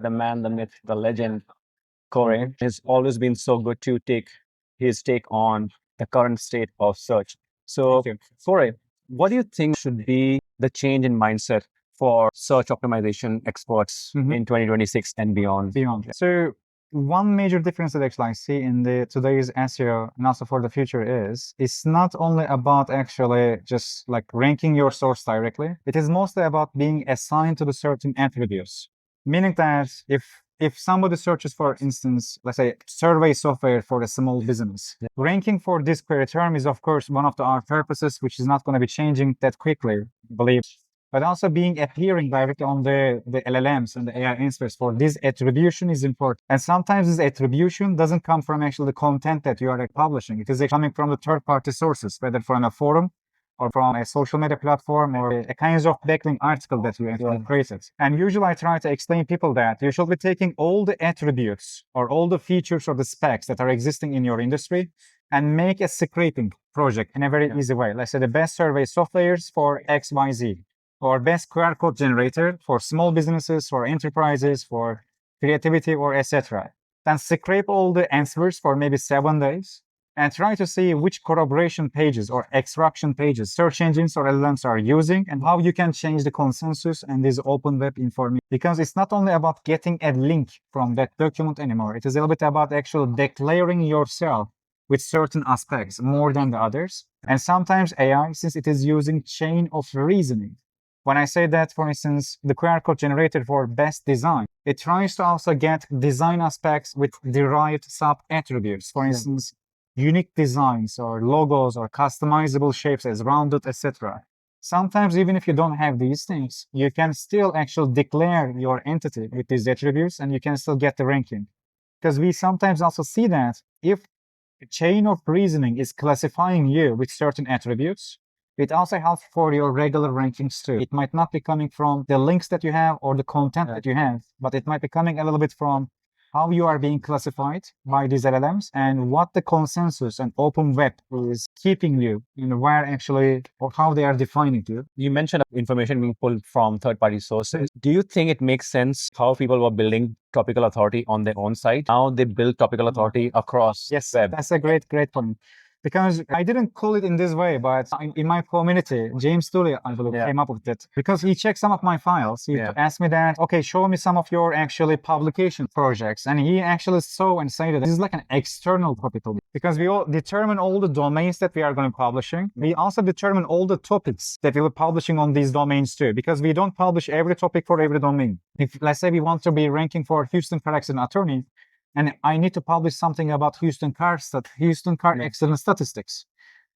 the man, the myth, the legend, Koray, has always been so good to take his take on the current state of search. So, Koray, what do you think should be the change in mindset for search optimization experts in 2026 and beyond? So one major difference that actually I see in the today's SEO and also for the future is it's not only about actually just like ranking your source directly. It is mostly about being assigned to the certain attributes. Meaning that if somebody searches, for instance, let's say survey software for a small business, ranking for this query term is of course one of our purposes, which is not going to be changing that quickly, I believe. But also appearing directly on the LLMs and the AI answers for this attribution is important. And sometimes this attribution doesn't come from actually the content that you are publishing. It is coming from the third-party sources, whether from a forum or from a social media platform or a kind of backlink article that you have created. And usually I try to explain people that you should be taking all the attributes or all the features or the specs that are existing in your industry and make a scraping project in a very easy way. Let's say the best survey softwares for XYZ, or best QR code generator for small businesses, for enterprises, for creativity, or etc. Then scrape all the answers for maybe 7 days and try to see which corroboration pages or extraction pages search engines or LLMs are using and how you can change the consensus and this open web information. Because it's not only about getting a link from that document anymore. It is a little bit about actually declaring yourself with certain aspects more than the others. And sometimes AI, since it is using chain of reasoning, when I say that, for instance, the QR code generator for best design, it tries to also get design aspects with derived sub-attributes. For instance, unique designs or logos or customizable shapes as rounded, etc. Sometimes, even if you don't have these things, you can still actually declare your entity with these attributes and you can still get the ranking. Because we sometimes also see that if a chain of reasoning is classifying you with certain attributes, it also helps for your regular rankings too. It might not be coming from the links that you have or the content that you have, but it might be coming a little bit from how you are being classified by these LLMs and what the consensus and open web is keeping you in where actually or how they are defining you. You mentioned information being pulled from third-party sources. Do you think it makes sense how people were building topical authority on their own site? Now they build topical authority across web. That's a great point. Because I didn't call it in this way, but in my community, James Tully, I believe, came up with it. Because he checked some of my files. He asked me that, okay, show me some of your actually publication projects. And he actually saw and said that this is like an external topical. Because we all determine all the domains that we are going to be publishing. We also determine all the topics that we'll be publishing on these domains too. Because we don't publish every topic for every domain. If, let's say, we want to be ranking for Houston car accident attorney, and I need to publish something about Houston car accident statistics.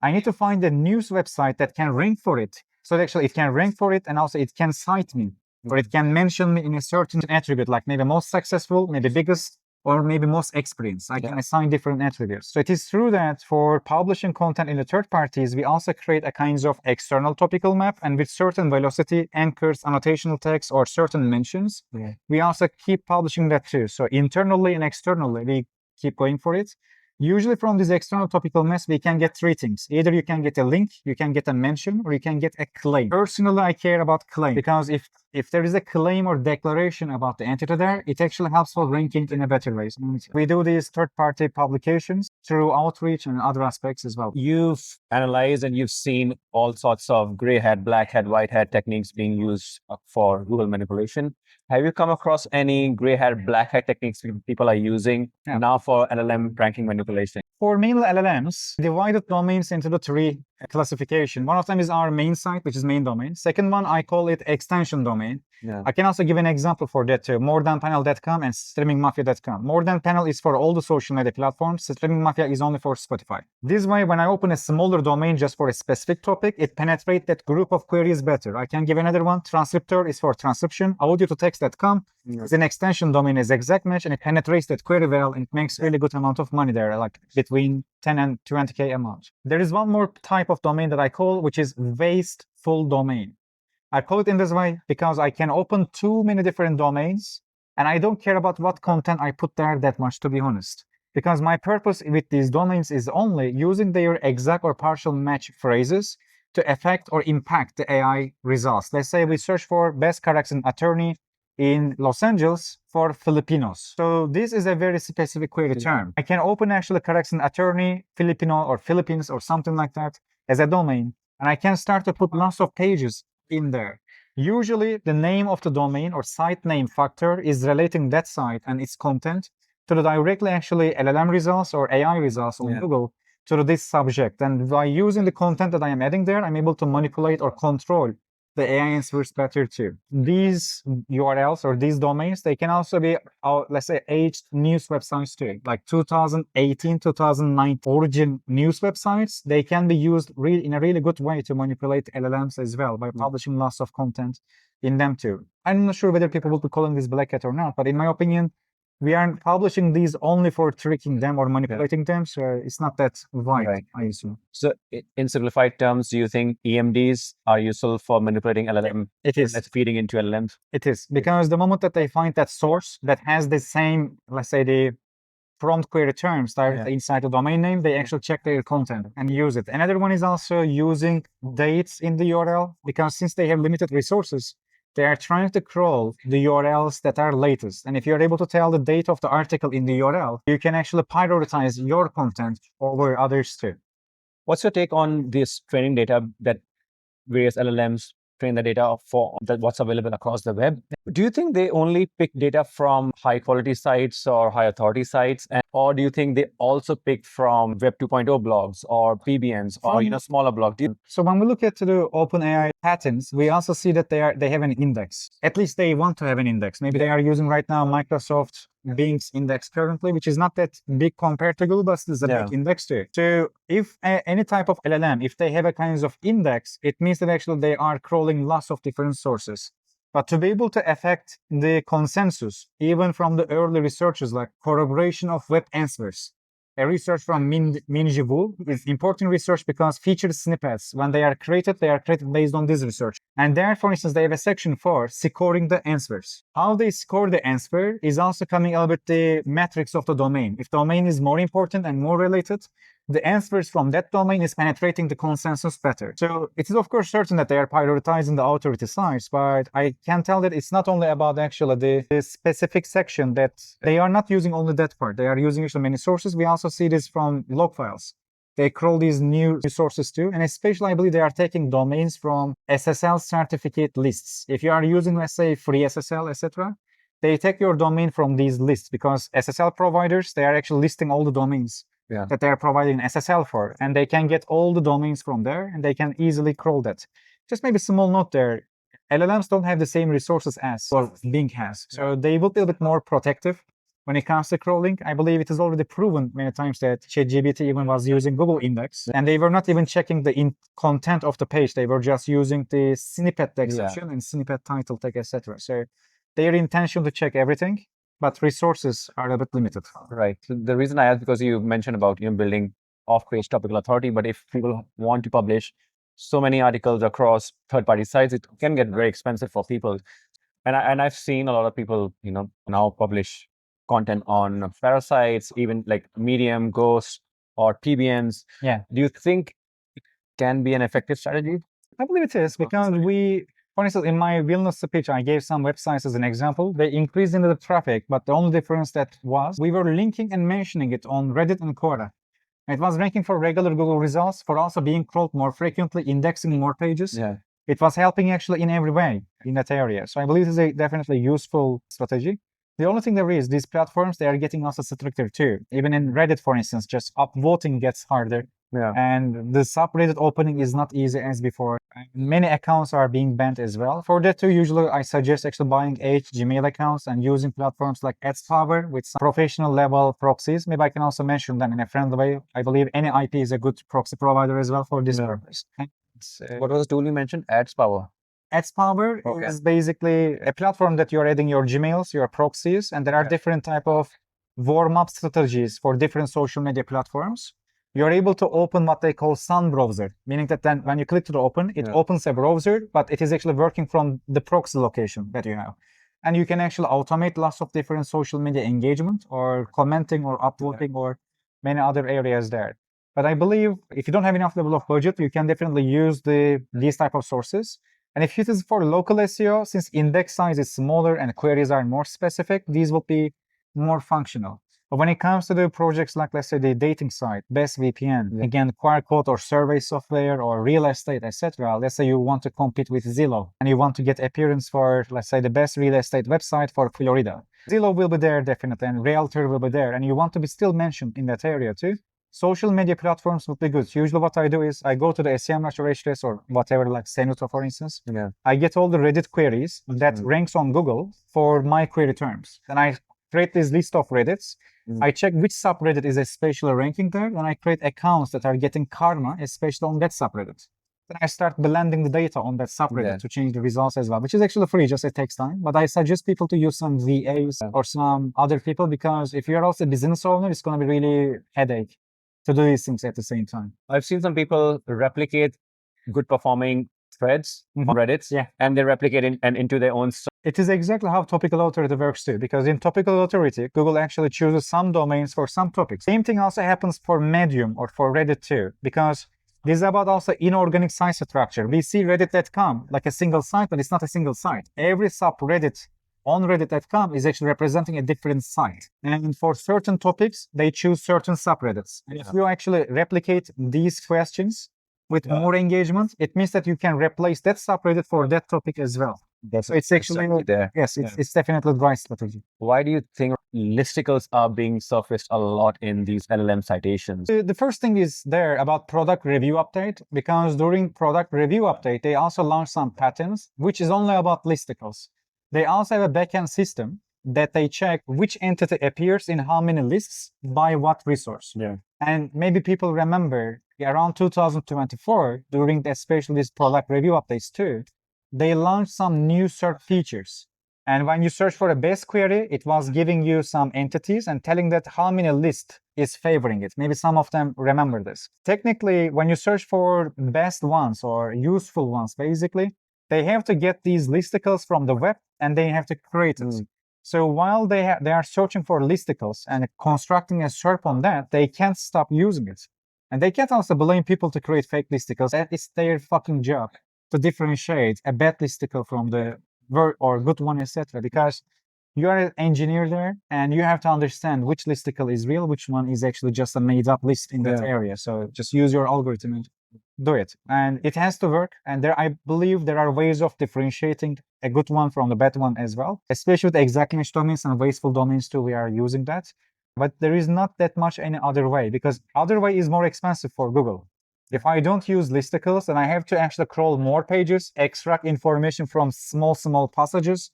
I need to find a news website that can rank for it. So actually it can rank for it and also it can cite me or it can mention me in a certain attribute, like maybe most successful, maybe biggest, or maybe most experienced. I can assign different attributes. So it is true that for publishing content in the third parties, we also create a kind of external topical map, and with certain velocity, anchors, annotational text, or certain mentions, we also keep publishing that too. So internally and externally, we keep going for it. Usually from this external topical maps, we can get 3 things. Either you can get a link, you can get a mention, or you can get a claim. Personally, I care about claim because if there is a claim or declaration about the entity there, it actually helps for ranking in a better way. We do these third-party publications through outreach and other aspects as well. You've analyzed and you've seen all sorts of gray hat, black hat, white hat techniques being used for Google manipulation. Have you come across any gray hat, black hat techniques people are using now for LLM ranking manipulation? For mainly LLMs, divided domains into the 3 classification. One of them is our main site, which is main domain. Second one, I call it extension domain. I can also give an example for that too. morethanpanel.com and streamingmafia.com. More Than Panel is for all the social media platforms. Streaming Mafia is only for Spotify. This way, when I open a smaller domain just for a specific topic, it penetrates that group of queries better. I can give another one. Transcriptor is for transcription. Audio-to-text.com is an extension domain, is exact match, and it penetrates that query well and it makes really good amount of money there, like between 10 and 20K a month. There is one more type of domain that I call, which is wasteful domain. I call it in this way because I can open too many different domains and I don't care about what content I put there that much, to be honest. Because my purpose with these domains is only using their exact or partial match phrases to affect or impact the AI results. Let's say we search for best car accident attorney in Los Angeles for Filipinos. So this is a very specific query term. I can open actually correction attorney, Filipino or Philippines or something like that as a domain. And I can start to put lots of pages in there. Usually the name of the domain or site name factor is relating that site and its content to the directly actually LLM results or AI results on Google to this subject. And by using the content that I am adding there, I'm able to manipulate or control the AI answers better too. These URLs or these domains, they can also be, let's say, aged news websites too, like 2018, 2009 origin news websites. They can be used in a really good way to manipulate LLMs as well by publishing lots of content in them too. I'm not sure whether people will be calling this black hat or not, but in my opinion, we aren't publishing these only for tricking them or manipulating them, so it's not that wide, I assume. So in simplified terms, do you think EMDs are useful for manipulating LLM? It is. That's feeding into LLMs? It is, because the moment that they find that source that has the same, let's say, the prompt query terms directly inside the domain name, they actually check their content and use it. Another one is also using dates in the URL, because since they have limited resources, they are trying to crawl the URLs that are latest. And if you're able to tell the date of the article in the URL, you can actually prioritize your content over others too. What's your take on this training data that various LLMs train the data for what's available across the web? Do you think they only pick data from high quality sites or high authority sites? Or do you think they also pick from Web 2.0 blogs or PBNs or smaller blogs? So when we look at the OpenAI patterns, we also see that they have an index. At least they want to have an index. Maybe they are using right now Microsoft Bing's index currently, which is not that big compared to Google, but it's a big index too. So if any type of LLM, if they have a kind of index, it means that actually they are crawling lots of different sources. But to be able to affect the consensus, even from the early researchers like corroboration of web answers, a research from Minji Wu is important research because featured snippets, when they are created based on this research. And there, for instance, they have a section for scoring the answers. How they score the answer is also coming out with the metrics of the domain. If domain is more important and more related, the answers from that domain is penetrating the consensus better. So it is of course certain that they are prioritizing the authority sites, but I can tell that it's not only about actually the specific section, that they are not using only that part. They are using actually many sources. We also see this from log files. They crawl these new sources too, and especially I believe they are taking domains from SSL certificate lists. If you are using, let's say, free SSL, etc., they take your domain from these lists because SSL providers, they are actually listing all the domains that they are providing SSL for, and they can get all the domains from there, and they can easily crawl that. Just maybe a small note there, LLMs don't have the same resources as Bing has, so they will be a bit more protective when it comes to crawling. I believe it is already proven many times that ChatGPT even was using Google Index, and they were not even checking the content of the page. They were just using the snippet exception and snippet title tag, etc. So their intention to check everything, but resources are a bit limited. Right. So the reason I asked, because you mentioned about building off-page topical authority, but if people want to publish so many articles across third-party sites, it can get very expensive for people. And I've seen a lot of people, now publish content on parasites, even like Medium, Ghost, or PBNs. Yeah. Do you think it can be an effective strategy? I believe it is, because for instance, in my Vilnius speech, I gave some websites as an example. They increased in the traffic, but the only difference that was we were linking and mentioning it on Reddit and Quora. It was ranking for regular Google results, for also being crawled more frequently, indexing more pages. Yeah. It was helping actually in every way in that area. So I believe it is a definitely useful strategy. The only thing there is, these platforms, they are getting also stricter too. Even in Reddit, for instance, just upvoting gets harder. Yeah. And the subreddit opening is not easy as before. Many accounts are being banned as well. For that too, usually I suggest actually buying Gmail accounts and using platforms like AdSpower with some professional level proxies. Maybe I can also mention them in a friendly way. I believe any IP is a good proxy provider as well for this purpose. What was the tool you mentioned? AdSpower. AdSpower is basically a platform that you're adding your Gmails, your proxies, and there are different type of warm-up strategies for different social media platforms. You're able to open what they call Sun browser, meaning that then when you click to open, it opens a browser, but it is actually working from the proxy location that you have. And you can actually automate lots of different social media engagement or commenting or upvoting or many other areas there. But I believe if you don't have enough level of budget, you can definitely use these type of sources. And if it is for local SEO, since index size is smaller and queries are more specific, these will be more functional. But when it comes to the projects like, let's say, the dating site, Best VPN, again, QR code or survey software or real estate, etc. Let's say you want to compete with Zillow and you want to get appearance for, let's say, the best real estate website for Florida. Zillow will be there definitely, and Realtor will be there, and you want to be still mentioned in that area too. Social media platforms would be good. Usually what I do is I go to the SEMrush or Ahrefs or whatever, like Senuto, for instance. I get all the Reddit queries that ranks on Google for my query terms. Then I create this list of Reddits. I check which subreddit is especially ranking there, and I create accounts that are getting karma, especially on that subreddit. Then I start blending the data on that subreddit to change the results as well, which is actually free, just it takes time. But I suggest people to use some VAs or some other people, because if you're also a business owner, it's going to be really headache to do these things at the same time. I've seen some people replicate good performing threads on Reddit, and they replicate it and into their own stuff. It is exactly how topical authority works too, because in topical authority, Google actually chooses some domains for some topics. Same thing also happens for Medium or for Reddit too, because this is about also inorganic site structure. We see reddit.com like a single site, but it's not a single site. Every subreddit on reddit.com is actually representing a different site. And for certain topics, they choose certain subreddits. And if you actually replicate these questions with more engagement, it means that you can replace that subreddit for that topic as well. So it's actually there. Yes, it's definitely the right strategy. Why do you think listicles are being surfaced a lot in these LLM citations? The first thing is there about product review update, because during product review update, they also launched some patterns, which is only about listicles. They also have a backend system that they check which entity appears in how many lists by what resource. And maybe people remember around 2024, during especially these product review updates too, they launched some new search features. And when you search for a best query, it was giving you some entities and telling that how many list is favoring it. Maybe some of them remember this. Technically, when you search for best ones or useful ones, basically, they have to get these listicles from the web and they have to create it. So while they are searching for listicles and constructing a SERP on that, they can't stop using it. And they can't also blame people to create fake listicles. It's their fucking job to differentiate a bad listicle from the or good one, etc. Because you are an engineer there, and you have to understand which listicle is real, which one is actually just a made-up list in that area. So just use your algorithm and do it. And it has to work. And I believe there are ways of differentiating a good one from the bad one as well, especially with exact match domains and wasteful domains too. We are using that. But there is not that much any other way, because other way is more expensive for Google. If I don't use listicles, then I have to actually crawl more pages, extract information from small passages,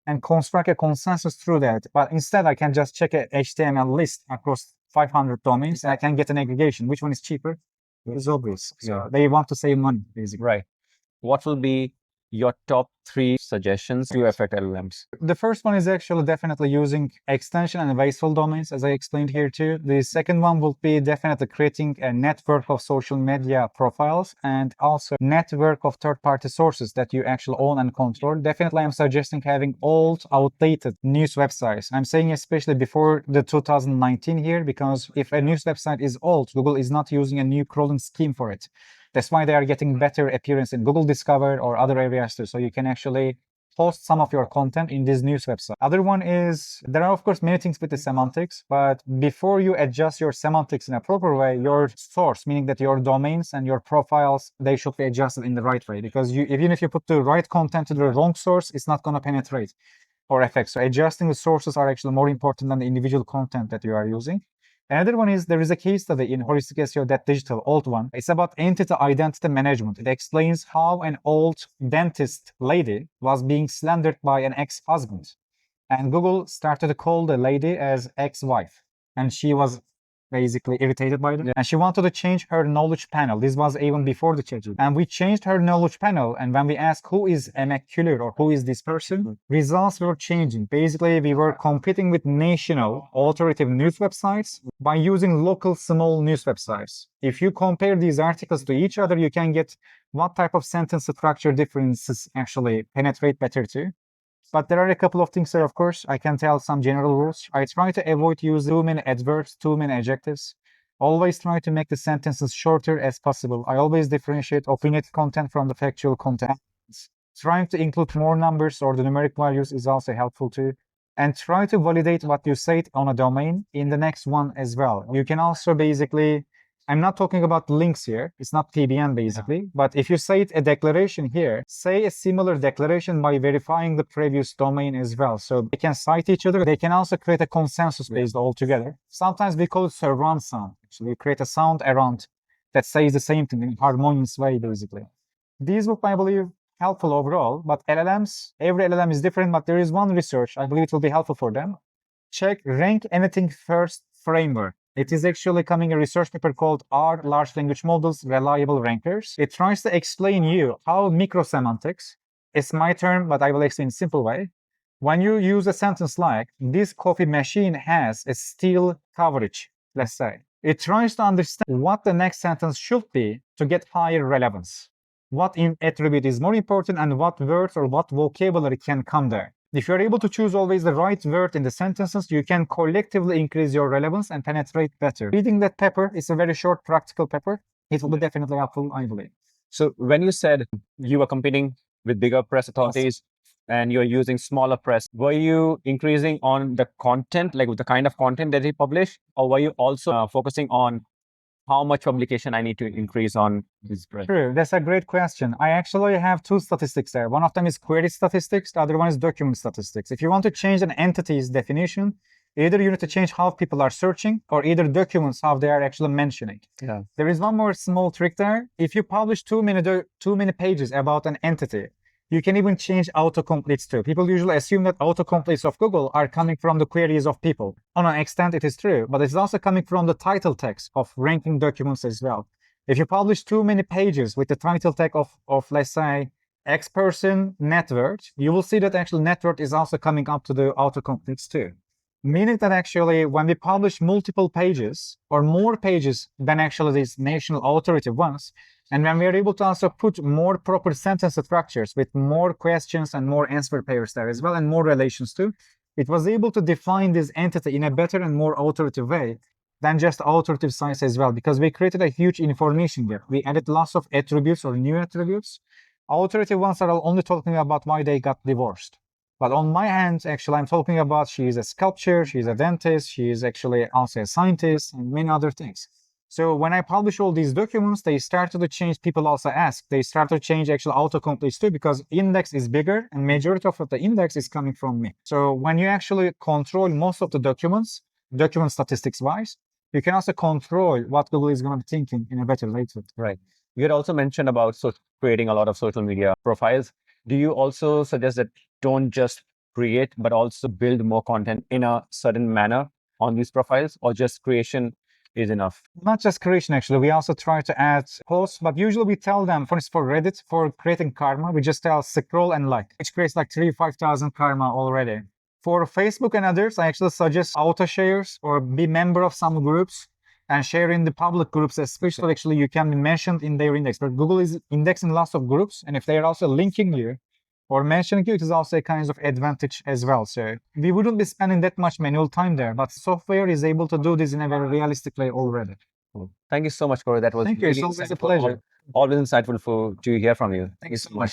and construct a consensus through that. But instead, I can just check a HTML list across 500 domains, and I can get an aggregation. Which one is cheaper? It's obvious. So they want to save money, basically. Right. What will be your top 3 suggestions to affect LLMs? The first one is actually definitely using extension and wasteful domains, as I explained here too. The second one will be definitely creating a network of social media profiles and also network of third-party sources that you actually own and control. Definitely, I'm suggesting having old, outdated news websites. I'm saying especially before the 2019 here, because if a news website is old, Google is not using a new crawling scheme for it. That's why they are getting better appearance in Google Discover or other areas too. So you can actually post some of your content in this news website. Other one is, there are of course many things with the semantics, but before you adjust your semantics in a proper way, your source, meaning that your domains and your profiles, they should be adjusted in the right way. Because even if you put the right content to the wrong source, it's not going to penetrate or affect. So adjusting the sources are actually more important than the individual content that you are using. Another one is, there is a case study in Holistic SEO, that digital old one. It's about entity identity management. It explains how an old dentist lady was being slandered by an ex-husband. And Google started to call the lady as ex-wife. And she was basically irritated by them. And she wanted to change her knowledge panel. This was even before the change. And we changed her knowledge panel. And when we asked who is Emma Kühler or who is this person, results were changing. Basically, we were competing with national authoritative news websites by using local small news websites. If you compare these articles to each other, you can get what type of sentence structure differences actually penetrate better too. But there are a couple of things there, of course. I can tell some general rules. I try to avoid using too many adverbs, too many adjectives. Always try to make the sentences shorter as possible. I always differentiate opinionated content from the factual content. Trying to include more numbers or the numeric values is also helpful too. And try to validate what you said on a domain in the next one as well. You can also basically, I'm not talking about links here. It's not PBN basically, but if you say a declaration here, say a similar declaration by verifying the previous domain as well. So they can cite each other. They can also create a consensus based altogether. Sometimes we call it surround sound. Actually, you create a sound around that says the same thing in a harmonious way basically. These would, I believe, helpful overall, but LLMs, every LLM is different, but there is one research, I believe it will be helpful for them. Check rank anything first framework. It is actually coming a research paper called Are Large Language Models Reliable Rankers? It tries to explain you how microsemantics, it's my term, but I will explain in a simple way. When you use a sentence like, this coffee machine has a steel coverage, let's say, it tries to understand what the next sentence should be to get higher relevance. What attribute is more important and what words or what vocabulary can come there. If you're able to choose always the right word in the sentences, you can collectively increase your relevance and penetrate better. Reading that paper is a very short practical paper. It will be definitely helpful, I believe. So when you said you were competing with bigger press authorities and you're using smaller press, were you increasing on the content, like with the kind of content that they publish, or were you also focusing on how much publication I need to increase on this press? True, that's a great question. I actually have two statistics there. One of them is query statistics, the other one is document statistics. If you want to change an entity's definition, either you need to change how people are searching or either documents how they are actually mentioning. Yeah. There is one more small trick there. If you publish too many pages about an entity, you can even change autocompletes too. People usually assume that autocompletes of Google are coming from the queries of people. On an extent, it is true, but it's also coming from the title text of ranking documents as well. If you publish too many pages with the title tag of let's say, X person net worth, you will see that actually net worth is also coming up to the autocompletes too. Meaning that actually when we publish multiple pages or more pages than actually these national authoritative ones, and when we are able to also put more proper sentence structures with more questions and more answer pairs there as well and more relations too, it was able to define this entity in a better and more authoritative way than just authoritative size as well, because we created a huge information gap. We added lots of attributes or new attributes. Authoritative ones are only talking about why they got divorced. But on my hand, actually, I'm talking about she is a sculptor, she's a dentist, she is actually also a scientist, and many other things. So when I publish all these documents, they started to change, people also ask, they started to change actual autocompletes too, because index is bigger and majority of the index is coming from me. So when you actually control most of the documents, document statistics wise, you can also control what Google is going to be thinking in a better way. Right. You had also mentioned about creating a lot of social media profiles. Do you also suggest that don't just create, but also build more content in a certain manner on these profiles, or just creation is enough? Not just creation, actually. We also try to add posts, but usually we tell them, for instance, for Reddit, for creating karma, we just tell scroll and like, which creates like 5,000 karma already. For Facebook and others, I actually suggest auto shares or be member of some groups and share in the public groups, especially actually you can be mentioned in their index. But Google is indexing lots of groups, and if they are also linking you or mentioning you, it is also a kind of advantage as well. So we wouldn't be spending that much manual time there, but software is able to do this in a very realistic way already. Cool. Thank you so much, Koray. That was Thank you. It's always a pleasure. Always insightful to hear from you. Thank you so much.